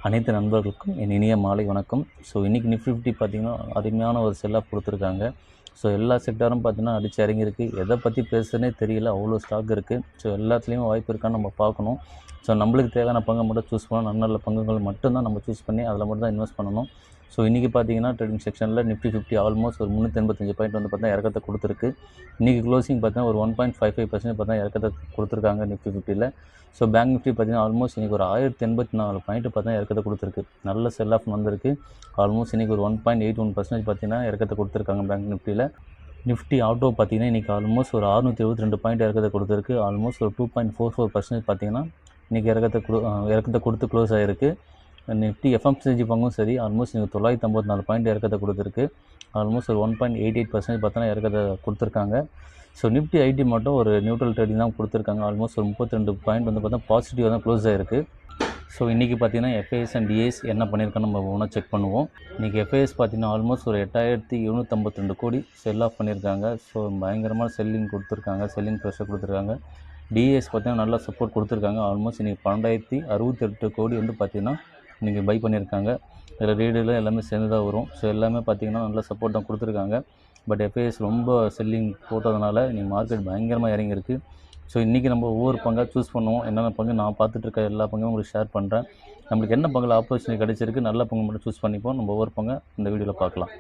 அனைத்து நண்பர்களுக்கும் என் இனிய மாலை வணக்கம். ஸோ இன்றைக்கி நிஃப்டி 50 பார்த்திங்கன்னா அருமையான ஒரு செல்லாக கொடுத்துருக்காங்க. ஸோ எல்லா செக்டாரும் பார்த்திங்கன்னா அடித்து இறங்கியிருக்கு. எதை பற்றி பேசுகிறதுனே தெரியல, அவ்வளோ ஸ்டாக் இருக்குது. ஸோ எல்லாத்துலேயும் வாய்ப்பு இருக்கான்னு நம்ம பார்க்கணும். ஸோ நம்மளுக்கு தேவையான பங்கை மட்டும் சூஸ் பண்ணணும். நல்ல நல்ல பங்குகள் மட்டும்தான் நம்ம சூஸ் பண்ணி அதில் மட்டும் தான் இன்வெஸ்ட் பண்ணணும். ஸோ இன்றைக்கி பார்த்தீங்கன்னா ட்ரேடிங் செக்ஷனில் நிஃப்டி 50 ஆல்மோஸ்ட் ஒரு 385 பாயிண்ட் வந்து பார்த்தீங்கன்னா இறக்கத்தை கொடுத்துருக்கு. இன்றைக்கி க்ளோசிங் பார்த்தீங்கன்னா ஒரு 1.55% பார்த்தீங்கன்னா இறக்கத்தை கொடுத்துருக்காங்க நிஃப்டி 50ல். ஸோ பேங்க் நிஃப்டி பார்த்தீங்கன்னா ஆல்மோஸ்ட் இன்றைக்கி ஒரு 1084 பாயிண்ட் பார்த்தீங்கன்னா இறக்கத்தை கொடுத்துருக்கு. நல்ல செல் ஆஃப் வந்திருக்கு. ஆல்மோஸ்ட் இன்றைக்கி ஒரு 1.81% பார்த்தீங்கன்னா இறக்கத்தை கொடுத்துருக்காங்க பேங்க் நிஃப்டியில். நிஃப்டி ஆட்டோ பார்த்தீங்கன்னா இன்றைக்கி ஆல்மோஸ்ட் ஒரு 672 பாயிண்ட் இறக்கத்தை கொடுத்துருக்கு. ஆல்மோஸ்ட் ஒரு 2.44% பார்த்தீங்கன்னா இன்றைக்கி இறக்கத்தை கொடுத்து க்ளோஸ் ஆகிருக்கு. நிஃப்டி எஃப்எம்சிஜி பங்கும் சரி, ஆல்மோஸ்ட் இன்றைக்கி 954 பாயிண்ட் இறக்கத்தை கொடுத்துருக்கு. ஆல்மோஸ்ட் ஒரு 1.88% பார்த்தோன்னா இறக்கத்தை கொடுத்துருக்காங்க. ஸோ நிஃப்டி ஐடி மட்டும் ஒரு நியூட்ரல் ட்ரேடிங் தான் கொடுத்துருக்காங்க. ஆல்மோஸ்ட் ஒரு 32 பாயிண்ட் வந்து பார்த்தா பாசிட்டிவாக தான் க்ளோஸ் ஆகிருக்கு. ஸோ இன்றைக்கி பார்த்தீங்கன்னா எஃப்ஐஎஸ் அண்ட் டிஎஸ் என்ன பண்ணியிருக்கான்னு நம்ம ஒன்றா செக் பண்ணுவோம். இன்றைக்கி எஃப்ஐஎஸ் பார்த்தீங்கன்னா ஆல்மோஸ்ட் ஒரு 8752 கோடி செல் ஆஃப் பண்ணியிருக்காங்க. ஸோ பயங்கரமான செல்லிங் கொடுத்துருக்காங்க, செல்லிங் ப்ரெஷர் கொடுத்துருக்காங்க. டிஎஸ் பார்த்தீங்கன்னா நல்லா சப்போர்ட் கொடுத்துருக்காங்க. ஆல்மோஸ்ட் இன்றைக்கி 1268 கோடி வந்து பார்த்திங்கன்னா இன்றைக்கி பை பண்ணியிருக்காங்க. இதில் ரீடில் எல்லாமே சேர்ந்து தான் வரும். ஸோ எல்லாமே பார்த்திங்கன்னா நல்லா சப்போர்ட் தான் கொடுத்துருக்காங்க. பட் எஃப்ஐஎஸ் ரொம்ப செல்லிங் போட்டதுனால இன்றைக்கி மார்க்கெட் பயங்கரமாக இறங்கியிருக்கு. ஸோ இன்றைக்கி நம்ம ஒவ்வொரு பங்காக சூஸ் பண்ணுவோம். என்னென்ன பங்கு நான் பார்த்துட்ருக்க எல்லா பங்கும் உங்களுக்கு ஷேர் பண்ணுறேன். நம்மளுக்கு என்ன பங்கில் ஆப்பர்ச்சுனிட்டி கிடச்சிருக்கு, நல்ல பங்கு மட்டும் சூஸ் பண்ணிப்போம். நம்ம ஒவ்வொரு பங்கை இந்த வீடியோவில் பார்க்கலாம்.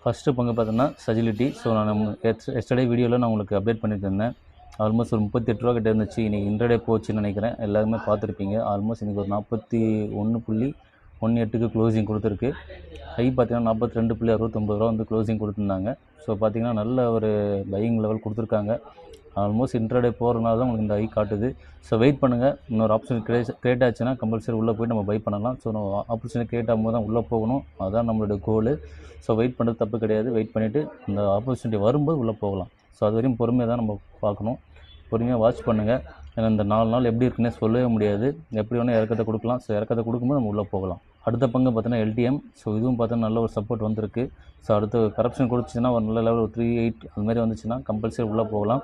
ஃபஸ்ட்டு பங்கு பார்த்தோன்னா சஜிலிட்டி. ஸோ நான் எஸ்டர்டே வீடியோவில் நான் உங்களுக்கு அப்டேட் பண்ணியிருந்தேன். ஆல்மோஸ்ட் ஒரு 38 ரூபா கிட்டே இருந்துச்சு. இன்றைக்கி இன்டர்டே போச்சுன்னு நினைக்கிறேன். எல்லாருமே பார்த்துருப்பீங்க. ஆல்மோஸ்ட் இன்றைக்கி ஒரு 41.18க்கு க்ளோசிங் கொடுத்துருக்கு. ஹை பார்த்தீங்கன்னா 42.69 ரூபா வந்து க்ளோசிங் கொடுத்துருந்தாங்க. ஸோ பார்த்திங்கன்னா நல்ல ஒரு பையிங் லெவல் கொடுத்துருக்காங்க. ஆல்மோஸ்ட் இன்டர்டே போகிறனால தான் உங்களுக்கு இந்த ஹை காட்டுது. ஸோ வெயிட் பண்ணுங்கள். இன்னொரு ஆப்ஷன் கிரியேட் ஆச்சுன்னா கம்பல்சரி உள்ளே போய் நம்ம பை பண்ணலாம். ஸோ நம்ம ஆப்பர்ச்சுனிட்டி கிரியேட் ஆகும்போது தான் உள்ளே போகணும். அதுதான் நம்மளோட கோலு. ஸோ வெயிட் பண்ணுறது தப்பு கிடையாது. வெயிட் பண்ணிவிட்டு இந்த ஆப்பர்ச்சுனிட்டி வரும்போது உள்ளே போகலாம். ஸோ அது வரையும் பொறுமையாக தான் நம்ம பார்க்கணும். பொறுமையாக வாட்ச் பண்ணுங்கள். ஏன்னா இந்த 4 நாள் எப்படி இருக்குன்னே சொல்லவே முடியாது. எப்படி வேணால் இறக்கத்தை கொடுக்கலாம். ஸோ இறக்கத்தை கொடுக்கும்போது நம்ம உள்ளே போகலாம். அடுத்த பங்கு பார்த்தோன்னா எல்டிஎம். ஸோ இதுவும் பார்த்தா நல்ல ஒரு சப்போர்ட் வந்திருக்கு. ஸோ அடுத்து கரப்ஷன் கொடுத்துச்சுன்னா ஒரு நல்ல லெவல் ஒரு 38 அதுமாதிரி வந்துச்சுன்னா கம்பல்சரி உள்ளே போகலாம்.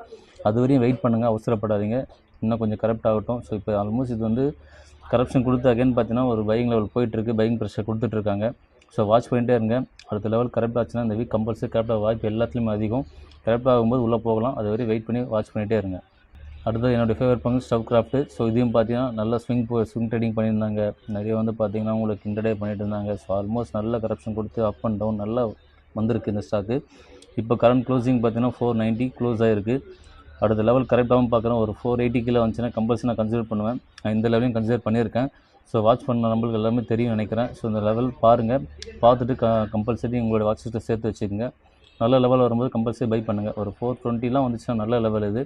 அது வரையும் வெயிட் பண்ணுங்கள், அவசரப்படாதீங்க. இன்னும் கொஞ்சம் கரெக்ட் ஆகட்டும். ஸோ இப்போ ஆல்மோஸ்ட் இது வந்து கரப்ஷன் கொடுத்து அகைன் பார்த்தீங்கன்னா ஒரு பையிங் லெவல் போயிட்டுருக்கு. பையிங் ப்ரெஷர் கொடுத்துட்ருக்காங்க. ஸோ வாட்ச் பண்ணிகிட்டே இருங்க. அடுத்த லெவல் கரெக்ட் ஆச்சுன்னா இந்த வீக் கம்பல்சரி கரெக்டாக வாய்ப்பு எல்லாத்துலேயுமே அதிகம். கரெக்ட் ஆகும்போது உள்ளே போகலாம். அது வரையும் வெயிட் பண்ணி வாட்ச் பண்ணிகிட்டே இருங்க. அடுத்தது என்னோடய ஃபேவரட் பங்கு ஸ்டவ் கிராஃப்ட்டு. ஸோ இதையும் பார்த்தீங்கன்னா நல்லா ஸ்விங் ட்ரேடிங் பண்ணியிருந்தாங்க. நிறைய வந்து பார்த்திங்கன்னா உங்களுக்கு இன்டர்டே பண்ணிட்டு இருந்தாங்க. ஸோ ஆல்மோஸ்ட் நல்ல கரப்ஷன் கொடுத்து அப் அண்ட் டவுன் நல்லா வந்திருக்கு இந்த ஸ்டாக்கு. இப்போ கரண்ட் க்ளோசிங் பார்த்தீங்கன்னா 490 க்ளோஸ் ஆகிருக்கு. அடுத்த லெவல் கரெக்டாகவும் பார்க்குறேன். ஒரு 480 கீழே வந்துச்சுன்னா கம்பல்சரி நான் கன்சிடர் பண்ணுவேன். நான் இந்த லெவலையும் கன்சிடர் பண்ணியிருக்கேன். ஸோ வாட்ச் பண்ண நம்மளுக்கு எல்லாமே தெரியும் நினைக்கிறேன். ஸோ இந்த லெவல் பாருங்கள். பார்த்துட்டு கம்பல்சரி உங்களோட வாட்ச் லிஸ்ட்டில் சேர்த்து வச்சுக்கோங்க. நல்ல லெவல் வரும்போது கம்பல்சரி பை பண்ணுங்கள். ஒரு 420 வந்துச்சுன்னா நல்ல லெவல் இது.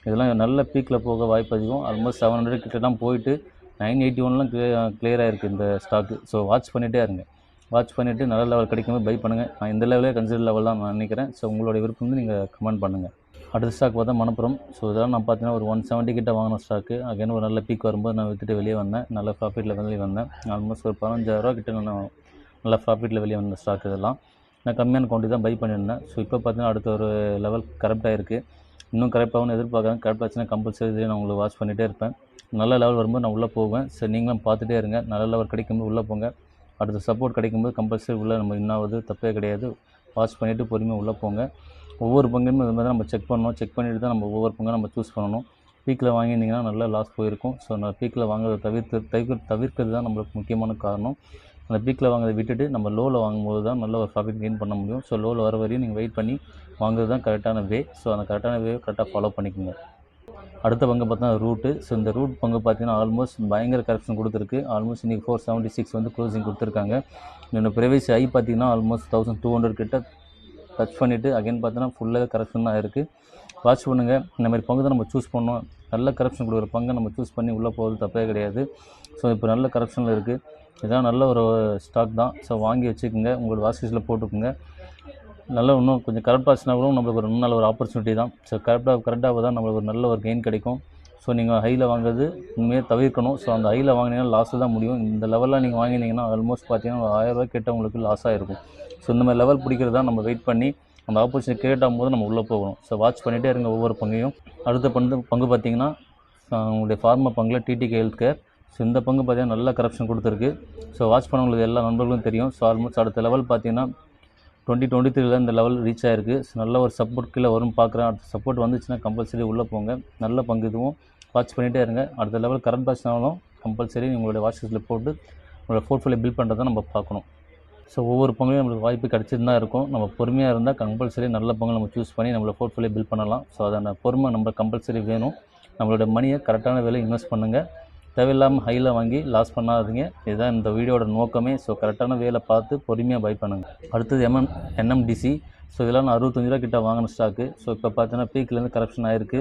இதெல்லாம் நல்ல பீக்கில் போக வாய்ப்பு அதிகம். ஆல்மோஸ்ட் 700 கிட்டலாம் போயிட்டு 981 கிளியராக இருக்குது இந்த ஸ்டாக்கு. ஸோ வாட்ச் பண்ணிகிட்டே இருங்க. வாட்ச் பண்ணிவிட்டு நல்ல லெவல் கிடைக்கும்போது பை பண்ணுங்கள். நான் இந்த லெவலே கன்சிடர் லெவல் தான் நான் நினைக்கிறேன். ஸோ உங்களோட விருப்பம் வந்து நீங்கள் கமெண்ட் பண்ணுங்கள். அடுத்த ஸ்டாக் பார்த்தா மணப்புரம். ஸோ இதெல்லாம் நான் பார்த்தீங்கன்னா ஒரு 170 கிட்ட வாங்கின ஸ்டாக்கு. அகைன் ஒரு நல்ல பீக் வரும்போது நான் விற்றுட்டு வெளியே வந்தேன். நல்ல ப்ராஃபிட்டில் வெளியே வந்தேன். ஆல்மோஸ்ட் ஒரு 15,000 ரூபா கிட்ட நான் நல்ல ப்ராஃபிட்டில் வெளியே வந்த ஸ்டாக். இதெல்லாம் நான் கம்மியான குவான்டிட்டி தான் பை பண்ணியிருந்தேன். ஸோ இப்போ பார்த்தீங்கன்னா அடுத்த ஒரு லெவல் கரெக்டாக இருக்குது. இன்னும் கரெக்டாகவும் எதிர்பார்க்குறேன். கரெக்டாக ஆச்சுன்னா கம்பல்சரி நான் உங்களுக்கு வாட்ச் பண்ணிகிட்டே இருப்பேன். நல்ல லெவல் வரும்போது நான் உள்ளே போவேன். சரி நீங்களும் பார்த்துட்டே இருங்க. நல்ல லெவல் கிடைக்கும்போது உள்ளே போங்க. அடுத்த சப்போர்ட் கிடைக்கும்போது கம்பல்சரி உள்ளே நம்ம இன்னாவது தப்பே கிடையாது. வாட்ச் பண்ணிவிட்டு பொறுமையாக உள்ளே போங்க. ஒவ்வொரு பங்குமே இது மாதிரி நம்ம செக் பண்ணணும். செக் பண்ணிவிட்டு தான் நம்ம ஒவ்வொரு பங்காக நம்ம சூஸ் பண்ணணும். பீக்கில் வாங்கியிருந்தீங்கன்னா நல்லா லாஸ் போயிருக்கும். ஸோ நான் பீக்கில் வாங்குறதை தவிர்க்கிறது தான் நம்மளுக்கு முக்கியமான காரணம். அந்த பீக்கில் வாங்குறதை விட்டுட்டு நம்ம லோவில் வாங்கும்போது தான் நல்ல ஒரு ப்ராஃபிட் கெயின் பண்ண முடியும். ஸோ லோவில் வர வரையும் நீங்கள் வெயிட் பண்ணி வாங்குறது தான் கரெக்டான வே. ஸோ அந்த கரெக்டான வே கரெக்டாக ஃபாலோ பண்ணிக்கோங்க. அடுத்த பங்கு பார்த்தா ரூட்டு. ஸோ இந்த ரூட் பங்கு பார்த்தீங்கன்னா ஆல்மோஸ்ட் பயங்கர கரெக்ஷன் கொடுத்துருக்கு. ஆல்மோஸ்ட் இன்றைக்கி 476 வந்து க்ளோசிங் கொடுத்துருக்காங்க. என்னோடய ப்ரைவேஸ் ஐ பார்த்தீங்கன்னா ஆல்மோஸ்ட் 1200 கிட்ட டச் பண்ணிவிட்டு அகைன் பார்த்தீங்கன்னா ஃபுல்லாக கரெக்ஷன் தான் இருக்குது. வாட்ச் பண்ணுங்கள். இந்த மாதிரி பங்கு தான் நம்ம சூஸ் பண்ணோம். நல்ல கரெக்ஷன் கொடுக்குற பங்கை நம்ம சூஸ் பண்ணி உள்ளே போகிறது தப்பே கிடையாது. ஸோ இப்போ நல்ல கரெக்ஷனில் இருக்குது. இதெல்லாம் நல்ல ஒரு ஸ்டாக் தான். ஸோ வாங்கி வச்சுக்கோங்க. உங்களோட வாட்ச் லிஸ்ட்டில் போட்டுக்கோங்க. நல்லா இன்னும் கொஞ்சம் கரெக்டாக ஆச்சுன்னா கூட நம்மளுக்கு ஒரு நல்ல ஒரு ஆப்பர்ச்சுனிட்டி தான். ஸோ கரெக்டாக தான் நம்மளுக்கு ஒரு நல்ல ஒரு கெயின் கிடைக்கும். ஸோ நீங்கள் ஹையில் வாங்குறது உண்மையாக தவிர்க்கணும். ஸோ அந்த ஹையில் வாங்கினீங்கன்னா லாஸில் தான் முடியும். இந்த லெவலில் நீங்கள் வாங்கினீங்கன்னா ஆல்மோஸ்ட் பார்த்தீங்கன்னா ஒரு 1000 ரூபா கிட்ட உங்களுக்கு லாஸாக இருக்கும். ஸோ இந்த மாதிரி லெவல் பிடிக்கிறது தான் நம்ம வெயிட் பண்ணி அந்த ஆப்பர்ச்சுனிட்டி கிரியேட் ஆகும்போது நம்ம உள்ளே போகணும். ஸோ வாட்ச் பண்ணிகிட்டே இருங்க ஒவ்வொரு பங்கையும். அடுத்த பங்கு பார்த்திங்கன்னா உங்களுடைய ஃபார்மா பங்கில் டிடிகே ஹெல்த் கேர். ஸோ இந்த பங்கு பார்த்தீங்கன்னா நல்ல கரெக்ஷன் கொடுத்துருக்கு. ஸோ வாட்ச் பண்ணவங்களுக்கு எல்லா நண்பர்களும் தெரியும். ஸோ ஆல்மோஸ்ட் அடுத்த லெவல் பார்த்தீங்கன்னா 2023 இந்த லெவல் ரீச் ஆயிருக்கு. ஸோ நல்ல ஒரு சப்போர்ட் கீழே வரும் பார்க்குறேன். அடுத்த சப்போர்ட் வந்துச்சுன்னா கம்பல்சரி உள்ளே போங்க. நல்ல பங்கு இதுவும் வாட்ச் பண்ணிகிட்டே இருங்க. அடுத்த லெவல் கரண்ட் பாஸ்னாலும் கம்பல்சரி உங்களுடைய வாட்ச் லிஸ்ட்டில் போட்டு உங்களோட போர்ட்ஃபோலியோ பில்ட் பண்ணுறதை நம்ம பார்க்கணும். ஸோ ஒவ்வொரு பங்குலையும் நம்மளுக்கு வாய்ப்பு கிடச்சிட்டு தான் இருக்கும். நம்ம பொறுமையாக இருந்தால் கம்பல்சரி நல்ல பங்கு நம்ம சூஸ் பண்ணி நம்மளோட போர்ட்ஃபோலியோ பில்ட் பண்ணலாம். ஸோ அதான பொறுமை நம்ம கம்பல்சரி வேணும். நம்மளோட மணியை கரெக்டான வேலை இன்வெஸ்ட் பண்ணுங்கள். தேவையில்லாமல் ஹையில் வாங்கி லாஸ் பண்ணாதீங்க. இதுதான் இந்த வீடியோட நோக்கமே. ஸோ கரெக்டான வேலை பார்த்து பொறுமையாக பை பண்ணுங்கள். அடுத்தது NMDC. ஸோ இதெல்லாம் நான் 65 ரூபா கிட்ட வாங்கின ஸ்டாக்கு. ஸோ இப்போ பார்த்தீங்கன்னா பீக்லேருந்து கரப்ஷன் ஆயிருக்கு.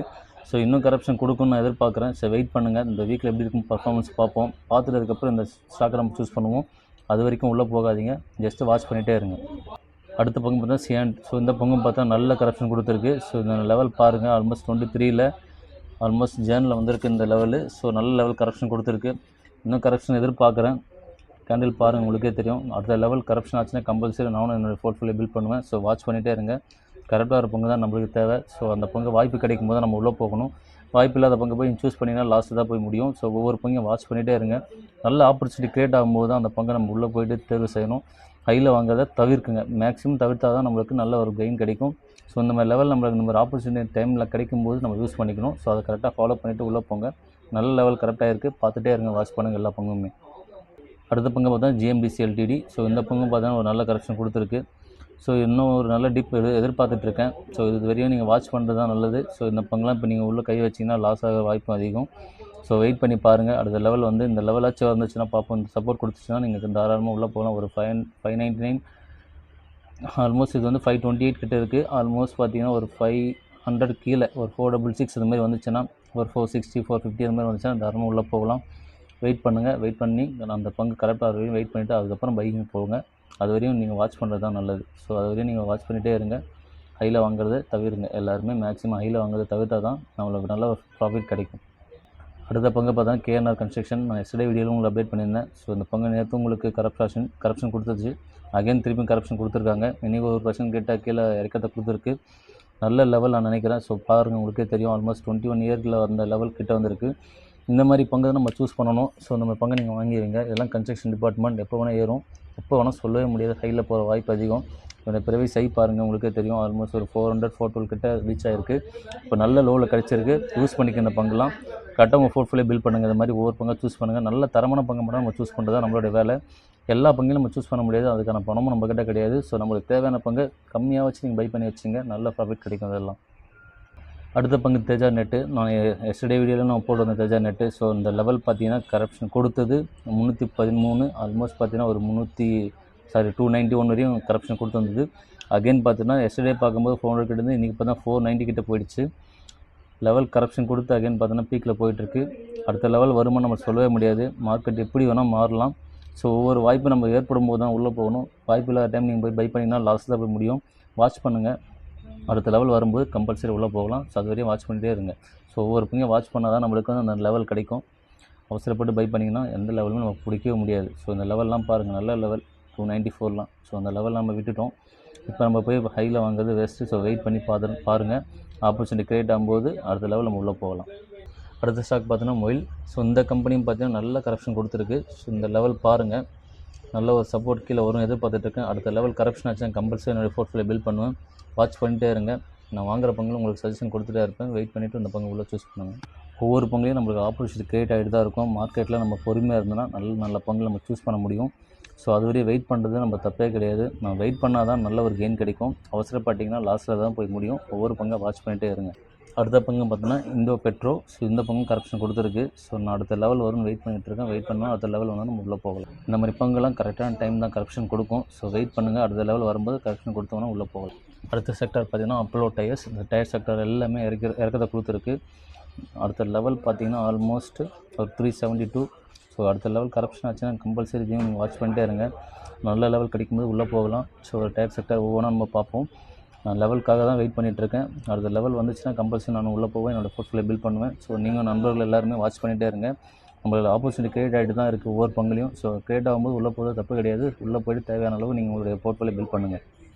ஸோ இன்னும் கரப்ஷன் கொடுக்குன்னு நான் எதிர்பார்க்குறேன். ஸோ வெயிட் பண்ணுங்கள். இந்த வீக்கில் எப்படி இருக்கும் பர்ஃபார்மன்ஸ் பார்ப்போம். பார்த்துட்டு அதுக்கப்புறம் இந்த ஸ்டாக்கை நம்ம சூஸ் பண்ணுவோம். அது வரைக்கும் உள்ளே போகாதீங்க. ஜஸ்ட்டு வாட்ச் பண்ணிகிட்டே இருங்க. அடுத்த பங்கு பார்த்தா சியாண்ட். ஸோ இந்த பங்கும் பார்த்தா நல்ல கரப்ஷன் கொடுத்துருக்கு. ஸோ இந்த லெவல் பாருங்கள். ஆல்மோஸ்ட் 23ல் ஆல்மோஸ்ட் ஜேர்னில் வந்திருக்கு இந்த லெவலு. ஸோ நல்ல லெவல் கரப்ஷன் கொடுத்துருக்கு. இன்னும் கரப்ஷன் எதிர்பார்க்குறேன். கேண்டில் பாருங்கள், உங்களுக்கே தெரியும். அடுத்த லெவல் கரப்ஷன் ஆச்சுன்னா கம்பல்சரி நானும் என்னோடய போர்ட்ஃபோலியோ பில்ட் பண்ணுவேன். ஸோ வாட்ச் பண்ணிகிட்டே இருங்க. கரெக்டாக ஒரு பங்கு தான் நம்மளுக்கு தேவை. ஸோ அந்த பங்கு வாய்ப்பு கிடைக்கும் போது நம்ம உள்ளே போகணும். வாய்ப்பு இல்லாத பங்கு போய் சூஸ் பண்ணிங்கன்னா லாஸ்ட்டு தான் போய் முடியும். ஸோ ஒவ்வொரு பங்கையும் வாட்ச் பண்ணிகிட்டே இருங்க. நல்ல ஆப்பர்ச்சுனிட்டி க்ரியேட் ஆகும்போது தான் அந்த பங்கை நம்ம உள்ளே போய்ட்டு தேர்வு செய்யணும். ஹையில் வாங்கிறத தவிர்க்குங்க. மேக்ஸிமம் தவிர்த்தால் தான் நம்மளுக்கு நல்ல ஒரு கெயின் கிடைக்கும். ஸோ இந்த மாதிரி லெவல் நம்மளுக்கு இந்த மாதிரி ஆப்பர்ச்சுனிட்டி டைமில் கிடைக்கும்போது நம்ம யூஸ் பண்ணிக்கணும். ஸோ அதை கரெக்டாக ஃபாலோ பண்ணிவிட்டு உள்ளே போங்க. நல்ல லெவல் கரெக்டாக இருக்குது. பார்த்துட்டே இருங்க. வாட்ச் பண்ணுங்கள் எல்லா பங்குமே. அடுத்த பங்கு பார்த்தா GMDC Ltd. ஸோ இந்த பங்கும் பார்த்தா ஒரு நல்ல கரெக்ஷன் கொடுத்துருக்கு. ஸோ இன்னும் ஒரு நல்ல டிப் எதிர்பார்த்துட்ருக்கேன். ஸோ இது வரையும் நீங்கள் வாட்ச் பண்ணுறது தான் நல்லது. ஸோ இந்த பங்குலாம் இப்போ நீங்கள் உள்ளே கை வச்சிங்கன்னா லாஸ் ஆக வாய்ப்பு அதிகம். ஸோ வெயிட் பண்ணி பாருங்கள். அடுத்த லெவல் வந்து இந்த லெவலாச்சும் வந்துச்சுன்னா பார்ப்போம். இந்த சப்போர்ட் கொடுத்துச்சுன்னா நீங்கள் தாராளமாக உள்ளே போகலாம். ஒரு 599 ஆல்மோஸ்ட் இது வந்து 528 கிட்ட இருக்குது. ஆல்மோஸ்ட் பார்த்தீங்கன்னா ஒரு 500 கீழே ஒரு 466 இது மாதிரி வந்துச்சுன்னா ஒரு 460 450 அது மாதிரி வந்துச்சுன்னா தாராளமாக உள்ளே போகலாம். வெயிட் பண்ணுங்கள். வெயிட் பண்ணி அந்த பங்கு கரெக்டாக வரையும் வெயிட் பண்ணிவிட்டு அதுக்கப்புறம் பைக்கிங் போங்க. அது வரையும் நீங்கள் வாட்ச் பண்ணுறது தான் நல்லது. ஸோ அது வரையும் நீங்கள் வாட்ச் பண்ணிகிட்டே இருங்க. ஹையில் வாங்குறதை தவிருங்க. எல்லாருமே மேக்ஸிமம் ஹையில் வாங்குறதை தவிர்த்தா தான் நம்மளுக்கு நல்ல ஒரு ப்ராஃபிட் கிடைக்கும். அடுத்த பங்கு பார்த்தா KNR கன்ஸ்ட்ரக்ஷன். நான் எஸ்டே வீடியோவில் உங்களுக்கு அப்டேட் பண்ணியிருந்தேன். ஸோ இந்த பங்கு நேற்று உங்களுக்கு கரப்ஷன் கொடுத்துருச்சு. அகைன் திருப்பி கரப்ஷன் கொடுத்துருக்காங்க. இன்னைக்கு ஒரு பர்சன்ட் கிட்ட கீழே இறக்கத்தை கொடுத்துருக்கு. நல்ல லெவல் நான் நினைக்கிறேன். ஸோ பாருங்கள், உங்களுக்கே தெரியும். ஆல்மோஸ்ட் 21 இயர்ஸில் வந்த லெவல் கிட்ட வந்திருக்கு. இந்த மாதிரி பங்கு நம்ம சூஸ் பண்ணணும். ஸோ நம்ம பங்கை நீங்கள் வாங்கிடுவீங்க. இதெல்லாம் கன்ஸ்ட்ரக்ஷன் டிபார்ட்மெண்ட் எப்போ வேணால் ஏறும், எப்போ வேணால் சொல்லவே முடியாது. ஹையில் போகிற வாய்ப்பு அதிகம். இந்த ப்ரைவேஸ் ஹை பாருங்கள், உங்களுக்கே தெரியும். ஆல்மோஸ்ட் ஒரு 400 412 கிட்ட ரீச் ஆகிருக்கு. இப்போ நல்ல லோவில் கிடச்சிருக்கு. யூஸ் பண்ணிக்க இந்த பங்குலாம் கரெக்டாக உங்கள் போர்ட்ஃபோலியோ பில்ட் பண்ணுங்கள். இந்த மாதிரி ஒவ்வொரு பங்காக சூஸ் பண்ணுங்கள். நல்ல தரமான பங்கு மட்டும் நம்ம சூஸ் பண்ணுறது தான் நம்மளுடைய வேலை. எல்லா பங்கையும் நம்ம சூஸ் பண்ண முடியாது. அதுக்கான பணமும் நம்மக்கிட்ட கிடையாது. ஸோ நம்மளுக்கு தேவையான பங்கு கம்மியாக வச்சு நீங்கள் பை பண்ணி வச்சுங்க. நல்ல ப்ராஃபிட் கிடைக்கும் அதெல்லாம். அடுத்த பங்கு தேஜா நெட்டு. நான் எஸ்டே வீடியோவில் நான் போட்டு வந்தேன் தேஜா நெட்டு. ஸோ இந்த லெவல் பார்த்தீங்கன்னா கரப்ஷன் கொடுத்தது 313. ஆல்மோஸ்ட் பார்த்தீங்கன்னா ஒரு 291 வரையும் கரப்ஷன் கொடுத்து வந்தது. அகைன் பார்த்தீங்கன்னா எஸ்டே பார்க்கும்போது 400 கிட்ட இருந்து இன்றைக்கி பார்த்தா 490 கிட்ட போயிடுச்சு. லெவல் கரப்ஷன் கொடுத்து அகைன் பார்த்தீங்கன்னா பீக்கில் போயிட்டுருக்கு. அடுத்த லெவல் வருமா நம்ம சொல்லவே முடியாது. மார்க்கெட் எப்படி வேணால் மாறலாம். ஸோ ஒவ்வொரு வாய்ப்பு நம்ம ஏற்படும் போது தான் உள்ளே போகணும். வாய்ப்பு இல்லாத டைம் நீங்கள் போய் பை பண்ணிங்கன்னா லாஸ் தான் போய் முடியும். வாட்ச் பண்ணுங்கள். அடுத்த லெவல் வரும்போது கம்பல்சரி உள்ளே போகலாம். ஸோ அது வரையும் வாட்ச் பண்ணிகிட்டே இருங்க. ஸோ ஒவ்வொரு பங்கையும் வாட்ச் பண்ணால் தான் நம்மளுக்கு வந்து அந்த லெவல் கிடைக்கும். அவசரப்பட்டு பை பண்ணிங்கன்னா எந்த லெவலுமே நமக்கு பிடிக்கவே முடியாது. ஸோ இந்த லெவல்லாம் பாருங்கள், நல்ல லெவல் 294லாம். ஸோ அந்த லெவல் நம்ம விட்டுட்டோம். இப்போ நம்ம போய் ஹையில் வாங்குறது வேஸ்ட்டு. ஸோ வெயிட் பண்ணி பாருங்கள். ஆப்பர்ச்சுனிட்டி கிரியேட் ஆகும்போது அடுத்த லெவல் நம்ம உள்ளே போகலாம். அடுத்த ஸ்டாக் பார்த்தீங்கன்னா மொயில். ஸோ இந்த கம்பெனியும் பார்த்தீங்கன்னா நல்ல கரப்ஷன் கொடுத்துருக்கு. ஸோ இந்த லெவல் பாருங்கள், நல்ல ஒரு சப்போர்ட் கீழே வரும் எதிர்பார்த்துட்ருக்கேன். அடுத்த லெவல் கரப்ஷன் ஆச்சுன்னா கம்பல்சரி என்னோடய போர்ட்ஃபோலியோ பில்ட் பண்ணுவேன். வாட்ச் பண்ணிட்டே இருங்க. நான் வாங்குற பங்குல உங்களுக்கு சஜஷன் கொடுத்துட்டே இருப்பேன். வெயிட் பண்ணிவிட்டு இந்த பங்கு உள்ளே சூஸ் பண்ணுங்கள். ஒவ்வொரு பங்குலையும் நம்மளுக்கு ஆப்பர்ச்சுனிட்டி கிரியேட் ஆகிட்டு தான் இருக்கும். மார்க்கெட்டில் நம்ம பொறுமையாக இருந்தோம்னா நல்ல பங்கு நம்ம சூஸ் பண்ண முடியும். ஸோ அது வரையும் வெயிட் பண்ணுறது நம்ம தப்பே கிடையாது. நான் வெயிட் பண்ணால் தான் நல்ல ஒரு கெயின் கிடைக்கும். அவசரப்பட்டிங்கன்னா லாஸ்ட்டில் தான் போய் முடியும். ஒவ்வொரு பங்கை வாட்ச் பண்ணிகிட்டே இருங்க. அடுத்த பங்கு பார்த்தோன்னா இந்தோ பெட்ரோ. ஸோ இந்த பங்கும் கரப்ஷன் கொடுத்துருக்கு. ஸோ நான் அடுத்த லெவல் வரும்னு வெயிட் பண்ணிகிட்ருக்கேன். வெயிட் பண்ணால் அடுத்த லெவல் வந்து நம்ம உள்ளே போகலாம். இந்த மாதிரி பங்குலாம் கரெக்டான டைம் தான் கரப்ஷன் கொடுக்கும். ஸோ வெயிட் பண்ணுங்கள். அடுத்த லெவல் வரும்போது கரப்ஷன் கொடுத்தோம்னா உள்ளே போகலாம். அடுத்த செக்டார் பார்த்திங்கன்னா அப்போலோ டயர்ஸ். இந்த டயர் செக்டார் எல்லாமே இறக்கத்தை கொடுத்துருக்கு. அடுத்த லெவல் பார்த்திங்கன்னா ஆல்மோஸ்ட் ஒரு 372. ஸோ அடுத்த லெவல் கரப்ஷன் ஆச்சுன்னா கம்பல்சரி இதையும் நீங்கள் வாட்ச் பண்ணிட்டே இருங்க. நல்ல லெவல் கிடைக்கும்போது உள்ளே போகலாம். ஸோ டயர் செக்டார் ஒவ்வொன்றா நம்ம பார்ப்போம். நான் லெவலுக்காக தான் வெயிட் பண்ணிகிட்ருக்கேன். அடுத்த லெவல் வந்துச்சுன்னா கம்பல்சரி நான் உள்ளே போவேன். என்னோடய போர்ட்ஃபோலியோ பில்ட் பண்ணுவேன். ஸோ நீங்கள் நண்பர்கள் எல்லாருமே வாட்ச் பண்ணிகிட்டே இருங்க. நம்மளோட ஆப்பர்ச்சுனிட்டி கிரியேட் ஆகிட்டு தான் இருக்குது ஒவ்வொரு பங்குலையும். ஸோ கிரியேட் ஆகும்போது உள்ளே போகிறது தப்பு கிடையாது. உள்ளே போய்ட்டு தேவையான அளவு நீங்கள் உங்களுடைய போர்ட்ஃபோலியோ பில்ட் பண்ணுங்கள்.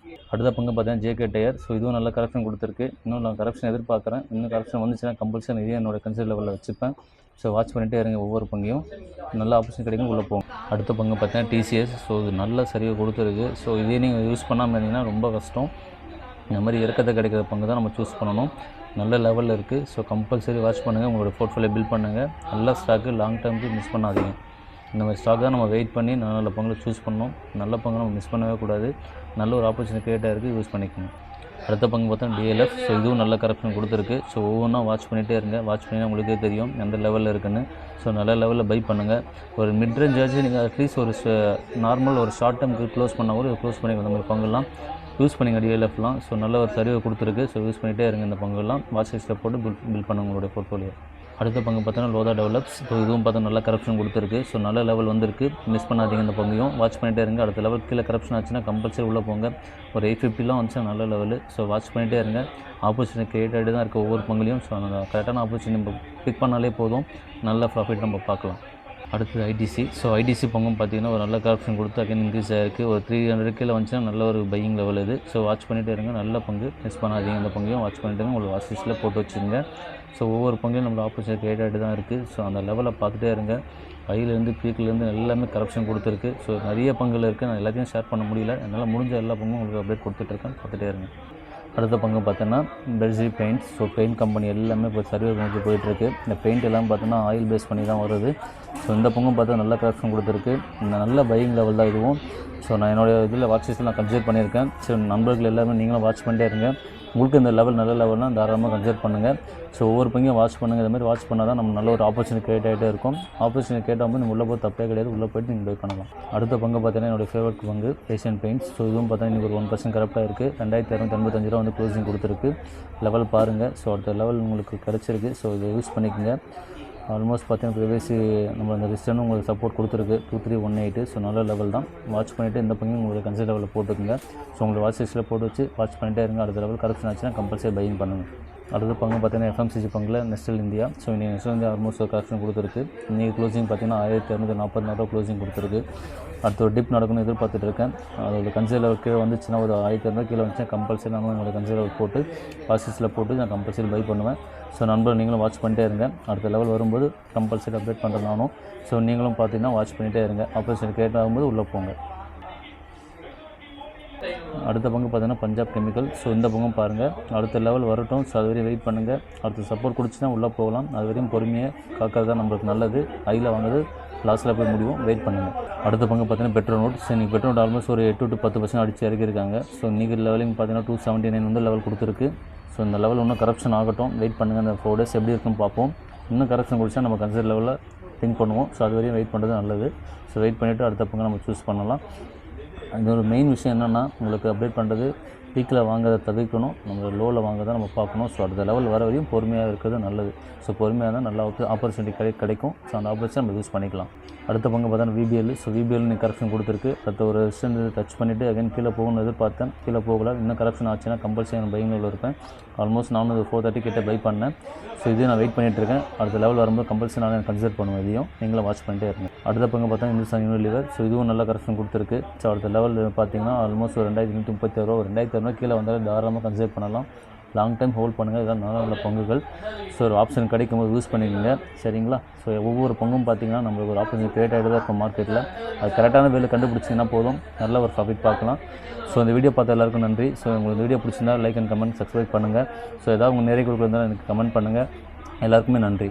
அடுத்த பங்கு பார்த்தீங்கன்னா ஜேகே டயர். ஸோ இதுவும் நல்ல கரெக்ஷன் கொடுத்துருக்கு. இன்னும் நான் கரெக்ஷன் எதிர்பார்க்குறேன். இன்னும் கரெக்ஷன் வந்துச்சுன்னா கம்பல்சரி இதே என்னோட கன்சிடர் லெவலில் வச்சுப்பேன். ஸோ வாட்ச் பண்ணிகிட்டே இருங்க. ஒவ்வொரு பங்கையும் நல்ல ஆப்பர்ச்சுனிட்டி கிடைக்கும், உள்ளே போகும். அடுத்த பங்கு பார்த்தீங்கன்னா டிசிஎஸ். ஸோ இது நல்ல சரியாக கொடுத்துருக்கு. ஸோ இதே நீங்கள் யூஸ் பண்ணாமல் இருந்தீங்கன்னா ரொம்ப கஷ்டம். இந்த மாதிரி இறக்கத்தை கிடைக்கிற பங்கு தான் நம்ம சூஸ் பண்ணணும். நல்ல லெவலில் இருக்குது. ஸோ கம்பல்சரி வாட்ச் பண்ணுங்கள். உங்களோட போர்ட்ஃபோலியோ பில்ட் பண்ணுங்கள். நல்ல ஸ்டாக்கு, லாங் டேர்முக்கு மிஸ் பண்ணாதீங்க. இந்த மாதிரி ஸ்டாக் தான் நம்ம வெயிட் பண்ணி நல்ல பங்குல சூஸ் பண்ணணும். நல்ல பங்கு நம்ம மிஸ் பண்ணவே கூடாது. நல்ல ஒரு ஆப்பர்ச்சுனிட்டி கிரியேட் ஆகிருக்கு, யூஸ் பண்ணிக்கணும். அடுத்த பங்கு பார்த்தா டிஎல்எஃப். ஸோ இதுவும் நல்ல கரெக்ஷன் கொடுத்துருக்கு. ஸோ ஒவ்வொன்றா வாட்ச் பண்ணிகிட்டே இருங்க. வாட்ச் பண்ணி உங்களுக்கே தெரியும் எந்த லெவலில் இருக்குன்னு. ஸோ நல்ல லெவலில் பை பண்ணுங்கள். ஒரு மிட் ரேஞ்ச் ஆச்சு நீங்கள் அட்லீஸ்ட் ஒரு நார்மல் ஒரு ஷார்ட் டேர்முக்கு க்ளோஸ் பண்ணால் கூட க்ளோஸ் பண்ணி அந்த மாதிரி பங்குலாம் யூஸ் பண்ணிங்க டிஎல்எஃப்லாம். ஸோ நல்ல ஒரு சரிவை கொடுத்துருக்கு. ஸோ யூஸ் பண்ணிகிட்டே இருங்க. இந்த பங்குலாம் வாட்ச் லிஸ்ட்டில் போட்டு பில்ட் பண்ணுங்க உங்களுடைய போர்ட்ஃபோலியோ. அடுத்த பங்கு பார்த்தோன்னா லோதா டெவலப்ஸ். ஸோ இதுவும் பார்த்தா நல்ல கரப்ஷன் கொடுத்துருக்கு. ஸோ நல்ல லெவல் வந்திருக்கு. மிஸ் பண்ணாதீங்க. இந்த பங்கையும் வாட்ச் பண்ணிகிட்டே இருங்க. அடுத்த லெவல் கீழே கரப்ஷன் ஆச்சுன்னா கம்பல்சரி உள்ளே போங்க. ஒரு 850 வந்துச்சுன்னா நல்ல லெவலு. ஸோ வாட்ச் பண்ணிகிட்டே இருங்க. ஆப்பர்ச்சுனிட்டி கிரியேட் ஆகிட்டு தான் இருக்குது ஒவ்வொரு பங்குலையும். ஸோ அந்த கரெக்டான ஆப்பர்ச்சுனிட்டி நம்ம பிக் பண்ணாலே போதும், நல்ல ப்ராஃபிட் நம்ம பார்க்கலாம். அடுத்து ஐடிசி. ஸோ ஐடிசி பங்கும் பார்த்திங்கன்னா ஒரு நல்ல கரப்ஷன் கொடுத்து அகைன் இன்க்ரீஸ் ஆகிருக்கு. ஒரு 300 கீழே வந்துச்சுன்னா நல்ல ஒரு பையிங் லெவல் இது. ஸோ வாட்ச் பண்ணிகிட்டே இருங்க. நல்ல பங்கு, மிஸ் பண்ணாதீங்க. இந்த பங்கையும் வாட்ச் பண்ணிவிட்டு உங்களுக்கு வாட்ச் லிஸ்ட்டில் போட்டு வச்சுருங்க. ஸோ ஒவ்வொரு பங்கையும் நம்மளோட ஆப்பர்ச்சுனிட்டி கிரியேட் ஆகிட்டு தான் இருக்குது. ஸோ அந்த லெவலை பார்த்துட்டே இருங்க. ஹைலேருந்து பீக்லேருந்து எல்லாமே கரப்ஷன் கொடுத்துருக்கு. ஸோ நிறைய பங்குல இருக்குது. நான் எல்லாத்தையும் ஷேர் பண்ண முடியல. என்னால் முடிஞ்ச எல்லா பங்கும் உங்களுக்கு அப்டேட் கொடுத்துட்ருக்கேன், பார்த்துட்டே இருங்க. அடுத்த பங்கு பார்த்தோன்னா Bergey paints. So paint company எல்லாமே இப்போ சர்வே நோக்கி போயிட்டுருக்கு. இந்த பெயிண்ட் எல்லாம் பார்த்தோன்னா ஆயில் பேஸ் பண்ணி தான் வருது. ஸோ இந்த பங்கும் பார்த்தா நல்ல கரெக்ஷன் கொடுத்துருக்கு. நல்ல பையிங் லெவல் தான் இதுவும். ஸோ நான் என்னோடய இதில் வாட்ச் லிஸ்ட்டில் நான் கன்சிடர் பண்ணியிருக்கேன். ஸோ நண்பர்கள் எல்லாமே நீங்களும் வாட்ச் பண்ணிட்டே இருங்க. உங்களுக்கு இந்த லெவல் நல்ல லெவல்னால் தாராளமாக கன்சிடர் பண்ணுங்கள். ஸோ ஒவ்வொரு பங்கையும் வாட்ச் பண்ணுங்கள். இந்த மாதிரி வாட்ச் பண்ணால் தான் நம்ம நல்ல ஒரு ஆப்பர்ச்சுனிட்டி கிரியேட் ஆகிட்டே இருக்கும். ஆப்பர்ச்சுனிட்டி கேட்டால் வந்து நீங்கள் உள்ளே போய் தப்பே கிடையாது. உள்ளே போய்ட்டு நீங்கள் பை பண்ணலாம். அடுத்த பங்கு பார்த்தீங்கன்னா என்னோடய ஃபேவரட் பங்கு ஏஷியன் பெயிண்ட்ஸ். ஸோ இதுவும் பார்த்தா இன்றைக்கி ஒரு 1% கரெக்டாக இருக்குது. 2285 ரூபா வந்து க்ளோசிங் கொடுத்துருக்கு. லெவல் பாருங்கள். ஸோ அடுத்த லெவல் உங்களுக்கு கிடச்சிருக்கு. ஸோ இதை யூஸ் பண்ணிக்கோங்க. ஆல்மோஸ்ட் பார்த்தீங்கன்னா ப்ரிவியஸ் நம்ம அந்த ரிஸ்டன் உங்களுக்கு சப்போர்ட் கொடுத்துருக்கு 2318. ஸோ நல்ல லெவல் தான். வாட்ச் பண்ணிவிட்டு இந்த பங்கு உங்களுக்கு கன்சிடர் லெவலில் போட்டுக்குங்க. ஸோ உங்களுக்கு வாட்ச் லிஸ்ட்டில் போட்டு வச்சு வாட்ச் பண்ணிட்டே இருங்க. அடுத்த லெவல் கரெக்ஷன் ஆச்சுன்னா கம்பல்சரி பையிங் பண்ணுங்கள். அடுத்த பங்கு பார்த்தீங்கன்னா எஃப்எம்சிஜி பங்கில் நெஸ்டல் இந்தியா. ஸோ இன்றைக்கி நெஸ்டல் இந்தியா ஆல்மோஸ்ட் ஒரு கரெக்ஷன் கொடுத்துருக்கு. இன்றைக்கி க்ளோசிங் பார்த்தீங்கன்னா 1244 ரூபா க்ளோசிங் கொடுத்துருக்கு. அடுத்த ஒரு டிப் நடக்கும்னு எதிர்பார்த்துட்டு இருக்கேன். அதோட கன்சிடர் லெவல் கீழே வந்துச்சுன்னா ஒரு 1200 கீழே வந்துச்சுன்னா கம்பல்சரி நான் என்னோட கன்சிடர் லெவல் போட்டு வாட்ச் லிஸ்ட்டில் போட்டு நான் கம்பல்சரி பை பண்ணுவேன். ஸோ நண்பர்கள் நீங்களும் வாட்ச் பண்ணிட்டே இருங்க. அடுத்த லெவல் வரும்போது கம்பல்சரி அப்டேட் பண்ணுறேன் நானும். ஸோ நீங்களும் பார்த்தீங்கன்னா வாட்ச் பண்ணிகிட்டே இருங்க. ஆப்பர்ச்சுனிட்டி கிரியேட் ஆகும்போது உள்ளே போங்க. அடுத்த பங்கு பார்த்தீங்கன்னா பஞ்சாப் கெமிக்கல். ஸோ இந்த பங்கும் பாருங்கள். அடுத்த லெவல் வரட்டும். ஸோ அது வரையும் வெயிட் பண்ணுங்கள். அடுத்த சப்போர்ட் கொடுத்துன்னா உள்ளே போகலாம். அது வரையும் பொறுமையாக காக்கிறது தான் நம்மளுக்கு நல்லது. ஹையில் வாங்குறது லாஸ்ட்டில் போய் முடியும். வெயிட் பண்ணுங்கள். அடுத்த பங்கு பார்த்தீங்கன்னா பெட்ரோநோட். ஸோ இன்றைக்கி பெட்ரோநோட் ஆல்மோஸ்ட் ஒரு 8 to 10% அடித்து இறக்கியிருக்காங்க. ஸோ இன்றைக்கி லெவலிங் பார்த்தீங்கன்னா 279 வந்து லெவல் கொடுத்துருக்கு. ஸோ இந்த லெவல் இன்னும் கரப்ஷன் ஆகட்டும். வெயிட் பண்ணுங்கள். அந்த 4 days எப்படி இருக்குன்னு பார்ப்போம். இன்னும் கரப்ஷன் கொடுத்தா நம்ம கன்சிடர் லெவலில் திங்க் பண்ணுவோம். ஸோ அது வரையும் வெயிட் பண்ணுறது நல்லது. ஸோ வெயிட் பண்ணிவிட்டு அடுத்த பங்கு நம்ம சூஸ் பண்ணலாம். அது ஒரு மெயின் விஷயம் என்னென்னா உங்களுக்கு அப்டேட் பண்ணுறது பீக்கில் வாங்குறதை தவிர்க்கணும். நம்ம லோவில் வாங்குறதை நம்ம பார்க்கணும். ஸோ அடுத்த லெவல் வர வரையும் பொறுமையாக இருக்கிறது நல்லது. ஸோ பொறுமையாக தான் நல்லா ஆப்பர்ச்சுனிட்டி கிடைக்கும். ஸோ அந்த ஆப்பர்ச்சுனிட்டி நம்ம யூஸ் பண்ணிக்கலாம். அடுத்த பங்கு பார்த்தா விபிஎல். ஸோ விபிஎல் நீ கரெக்ஷன் கொடுத்துருக்கு. அடுத்த ஒரு ரெசிஸ்டன்ட் டச் பண்ணிவிட்டு அகைன் கீழே போகணும்னு எதிர்பார்த்தேன். கீழே போகல. இன்னும் கரெக்ஷன் ஆச்சுன்னா கம்பல்சரி நான் பையிங்கில் இருப்பேன். ஆல்மோஸ்ட் நானும் ஒரு 430 கிட்ட பை பண்ணேன். ஸோ இதே நான் வெயிட் பண்ணிகிட்ருக்கேன். அடுத்த லெவல் வரும்போது கம்பல்சரி நான் கன்சிடர் பண்ணுவேன். இதையும் நீங்களும் வாட்ச் பண்ணிட்டே இருங்க. அடுத்த பங்கு பார்த்தா இந்துஸ்தான் யூனிலிவர். ஸோ இதுவும் நல்ல கரெக்ஷன் கொடுத்துருக்கு. ஸோ அடுத்த லெவல் பார்த்தீங்கன்னா ஆல்மோஸ்ட் ஒரு 2236 ரூபா, 2200 கீழே வந்தாலும் தாராளமாக கன்சிடர் பண்ணலாம். லாங் டைம் ஹோல்ட் பண்ணுங்கள். இதெல்லாம் நல்ல நல்ல பங்குகள். ஸோ ஒரு ஆப்ஷன் கிடைக்கும்போது யூஸ் பண்ணிக்கோங்க. சரிங்களா? ஸோ ஒவ்வொரு பங்கும் பார்த்தீங்கன்னா நம்மளுக்கு ஒரு ஆப்பர்ச்சுனிட்டி கிரியேட் ஆகிட்டு தான் இருக்கும் மார்க்கெட்டில். அது கரெக்டான வேலை கண்டுபிடிச்சிங்கன்னா போதும், நல்ல ஒரு ப்ராஃபிட் பார்க்கலாம். ஸோ இந்த வீடியோ பார்த்த எல்லாருக்கும் நன்றி. ஸோ உங்களுக்கு வீடியோ பிடிச்சிருந்தா லைக் அண்ட் கமெண்ட், சப்ஸ்கிரைப் பண்ணுங்கள். ஸோ ஏதாவது உங்கள் நிறைய கொடுக்குறதா எனக்கு கமெண்ட் பண்ணுங்கள். எல்லாருக்குமே நன்றி.